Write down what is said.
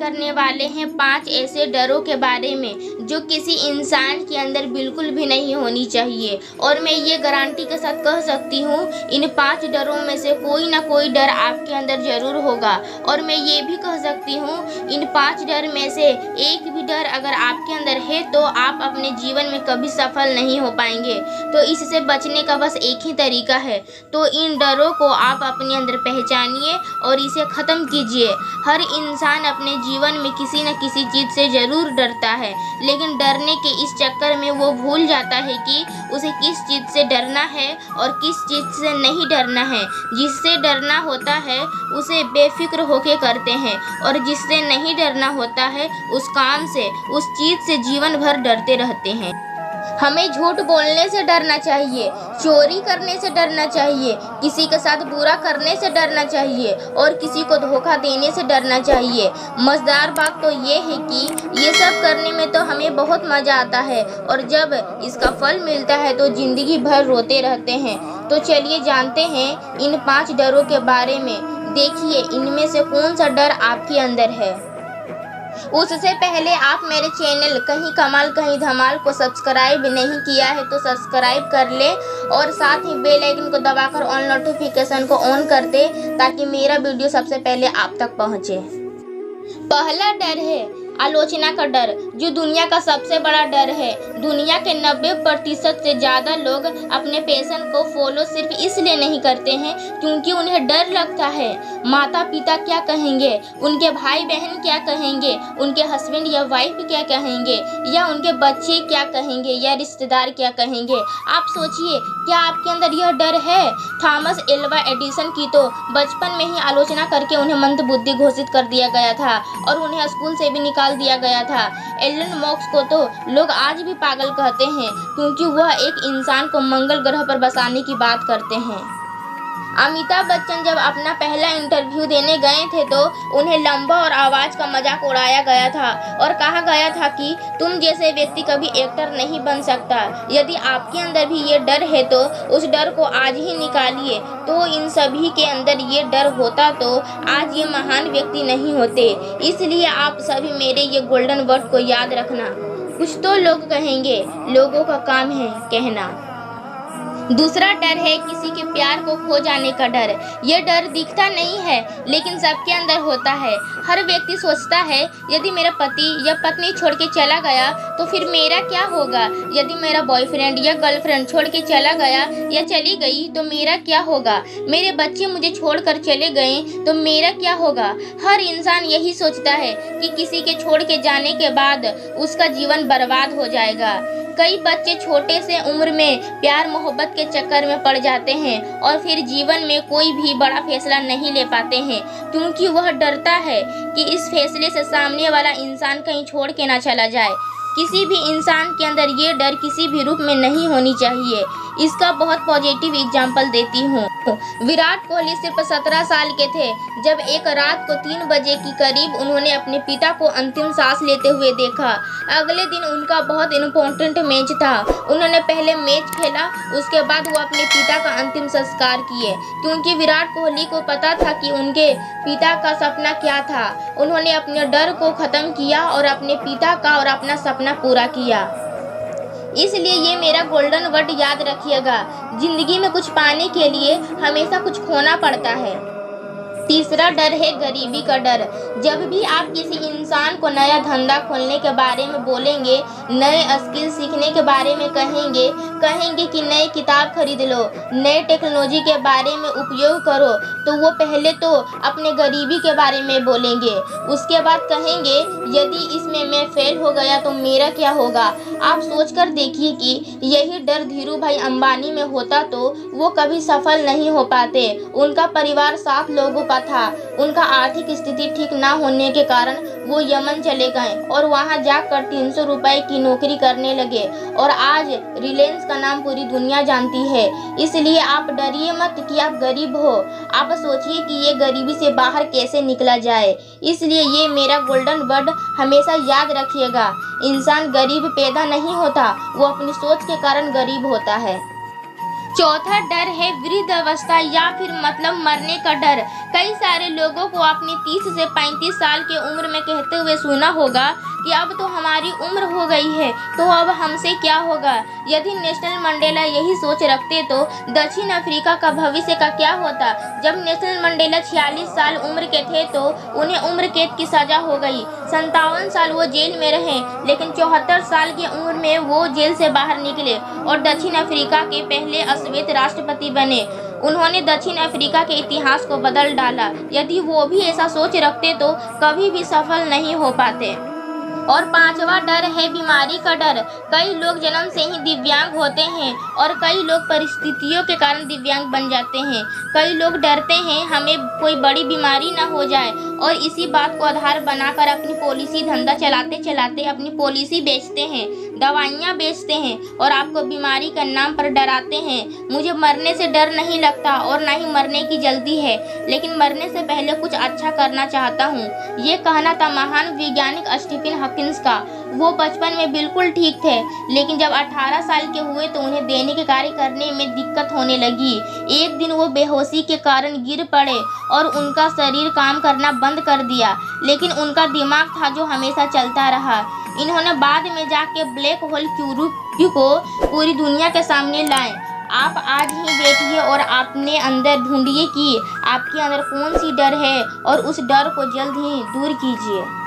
करने वाले हैं 5 ऐसे डरों के बारे में जो किसी इंसान के अंदर बिल्कुल भी नहीं होनी चाहिए। और मैं ये गारंटी के साथ कह सकती हूँ, इन 5 डरों में से कोई ना कोई डर आपके अंदर जरूर होगा। और मैं ये भी कह सकती हूँ, इन 5 डर में से एक भी डर अगर आपके अंदर है तो आप अपने जीवन में कभी सफल नहीं हो पाएंगे। तो इससे बचने का बस एक ही तरीका है। तो इन डरों को आप अपने अंदर पहचानिए और इसे ख़त्म कीजिए। हर इंसान अपने जीवन में किसी न किसी चीज़ से ज़रूर डरता है, लेकिन डरने के इस चक्कर में वो भूल जाता है कि उसे किस चीज़ से डरना है और किस चीज़ से नहीं डरना है। जिससे डरना होता है उसे बेफिक्र होके करते हैं, और जिससे नहीं डरना होता है उस काम से, उस चीज़ से जीवन भर डरते रहते हैं। हमें झूठ बोलने से डरना चाहिए, चोरी करने से डरना चाहिए, किसी के साथ बुरा करने से डरना चाहिए और किसी को धोखा देने से डरना चाहिए। मज़ेदार बात तो ये है कि ये सब करने में तो हमें बहुत मज़ा आता है, और जब इसका फल मिलता है तो ज़िंदगी भर रोते रहते हैं। तो चलिए जानते हैं इन 5 डरों के बारे में। देखिए इनमें से कौन सा डर आपके अंदर है। उससे पहले आप मेरे चैनल कहीं कमाल कहीं धमाल को सब्सक्राइब नहीं किया है तो सब्सक्राइब कर ले, और साथ ही बेल आइकन को दबाकर ऑल नोटिफिकेशन को ऑन कर दे ताकि मेरा वीडियो सबसे पहले आप तक पहुंचे। पहला डर है आलोचना का डर, जो दुनिया का सबसे बड़ा डर है। दुनिया के 90% से ज़्यादा लोग अपने पैशन को फॉलो सिर्फ इसलिए नहीं करते हैं क्योंकि उन्हें डर लगता है माता पिता क्या कहेंगे, उनके भाई बहन क्या कहेंगे, उनके हस्बैंड या वाइफ क्या कहेंगे, या उनके बच्चे क्या कहेंगे, या रिश्तेदार क्या कहेंगे। आप सोचिए, क्या आपके अंदर यह डर है? थॉमस एल्वा एडिसन की तो बचपन में ही आलोचना करके उन्हें मंदबुद्धि घोषित कर दिया गया था और उन्हें स्कूल से भी निकाल दिया गया था। एलन मस्क को तो लोग आज भी पागल कहते हैं क्योंकि वह एक इंसान को मंगल ग्रह पर बसाने की बात करते हैं। अमिताभ बच्चन जब अपना पहला इंटरव्यू देने गए थे तो उन्हें लंबा और आवाज़ का मजाक उड़ाया गया था और कहा गया था कि तुम जैसे व्यक्ति कभी एक्टर नहीं बन सकता। यदि आपके अंदर भी ये डर है तो उस डर को आज ही निकालिए। तो इन सभी के अंदर ये डर होता तो आज ये महान व्यक्ति नहीं होते। इसलिए आप सभी मेरे ये गोल्डन वर्ड को याद रखना। कुछ तो लोग कहेंगे, लोगों का काम है कहना। दूसरा डर है किसी के प्यार को खो जाने का डर। यह डर दिखता नहीं है लेकिन सबके अंदर होता है। हर व्यक्ति सोचता है यदि मेरा पति या पत्नी छोड़ के चला गया तो फिर मेरा क्या होगा। यदि मेरा बॉयफ्रेंड या गर्लफ्रेंड छोड़ के चला गया या चली गई तो मेरा क्या होगा। मेरे बच्चे मुझे छोड़कर चले गए तो मेरा क्या होगा। हर इंसान यही सोचता है कि किसी के छोड़ के जाने के बाद उसका जीवन बर्बाद हो जाएगा। कई बच्चे छोटे से उम्र में प्यार मोहब्बत के चक्कर में पड़ जाते हैं और फिर जीवन में कोई भी बड़ा फैसला नहीं ले पाते हैं क्योंकि वह डरता है कि इस फैसले से सामने वाला इंसान कहीं छोड़ के ना चला जाए। किसी भी इंसान के अंदर ये डर किसी भी रूप में नहीं होनी चाहिए। इसका बहुत पॉजिटिव एग्जाम्पल देती हूँ। विराट कोहली सिर्फ 17 साल के थे जब एक रात को 3 बजे के करीब उन्होंने अपने पिता को अंतिम सांस लेते हुए देखा। अगले दिन उनका बहुत इम्पोर्टेंट मैच था। उन्होंने पहले मैच खेला, उसके बाद वो अपने पिता का अंतिम संस्कार किए क्योंकि विराट कोहली को पता था कि उनके पिता का सपना क्या था। उन्होंने अपने डर को ख़त्म किया और अपने पिता का और अपना सपना पूरा किया। इसलिए ये मेरा गोल्डन वर्ड याद रखिएगा, जिंदगी में कुछ पाने के लिए हमेशा कुछ खोना पड़ता है। तीसरा डर है गरीबी का डर। जब भी आप किसी इंसान को नया धंधा खोलने के बारे में बोलेंगे, नए स्किल सीखने के बारे में कहेंगे कि नए किताब खरीद लो, नए टेक्नोलॉजी के बारे में उपयोग करो, तो वो पहले तो अपने गरीबी के बारे में बोलेंगे। उसके बाद कहेंगे यदि इसमें मैं फेल हो गया तो मेरा क्या होगा। आप सोचकर देखिए कि यही डर धीरू भाई अंबानी में होता तो वो कभी सफल नहीं हो पाते। उनका परिवार 7 लोगों का था। उनका आर्थिक स्थिति ठीक ना होने के कारण वो यमन चले गए और वहां जाकर 300 रुपए की नौकरी करने लगे और आज रिलायंस का नाम पूरी दुनिया जानती है। इसलिए आप डरिए मत कि आप गरीब हो, आप सोचिए कि ये गरीबी से बाहर कैसे निकला जाए। इसलिए ये मेरा गोल्डन वर्ड हमेशा याद रखिएगा, इंसान गरीब पैदा नहीं होता, वो अपनी सोच के कारण गरीब होता है। चौथा डर है वृद्धावस्था या फिर मतलब मरने का डर। कई सारे लोगों को अपनी 30 से 35 साल की उम्र में कहते हुए सुना होगा कि अब तो हमारी उम्र हो गई है, तो अब हमसे क्या होगा। यदि नेल्सन मंडेला यही सोच रखते तो दक्षिण अफ्रीका का भविष्य का क्या होता। जब नेल्सन मंडेला 46 साल उम्र के थे तो उन्हें उम्र कैद की सजा हो गई। 57 साल वो जेल में रहे, लेकिन 74 साल की उम्र में वो जेल से बाहर निकले और दक्षिण अफ्रीका के पहले श्वेत राष्ट्रपति बने। उन्होंने दक्षिण अफ्रीका के इतिहास को बदल डाला। यदि वो भी ऐसा सोच रखते तो कभी भी सफल नहीं हो पाते। और पांचवा डर है बीमारी का डर। कई लोग जन्म से ही दिव्यांग होते हैं और कई लोग परिस्थितियों के कारण दिव्यांग बन जाते हैं। कई लोग डरते हैं हमें कोई बड़ी बीमारी ना हो जाए और इसी बात को आधार बनाकर अपनी पॉलिसी धंधा चलाते चलाते अपनी पॉलिसी बेचते हैं, दवाइयाँ बेचते हैं और आपको बीमारी के नाम पर डराते हैं। मुझे मरने से डर नहीं लगता और ना ही मरने की जल्दी है, लेकिन मरने से पहले कुछ अच्छा करना चाहता हूँ। ये कहना था महान वैज्ञानिक स्टीफन हॉकिंस का। वो बचपन में बिल्कुल ठीक थे, लेकिन जब 18 साल के हुए तो उन्हें दैनिक कार्य करने में दिक्कत होने लगी। एक दिन वो बेहोशी के कारण गिर पड़े और उनका शरीर काम करना बंद कर दिया, लेकिन उनका दिमाग था जो हमेशा चलता रहा। इन्होंने बाद में जाके ब्लैक होल थ्योरी को पूरी दुनिया के सामने लाए। आप आज ही बैठिए और अपने अंदर ढूंढिए कि आपके अंदर कौन सी डर है और उस डर को जल्द ही दूर कीजिए।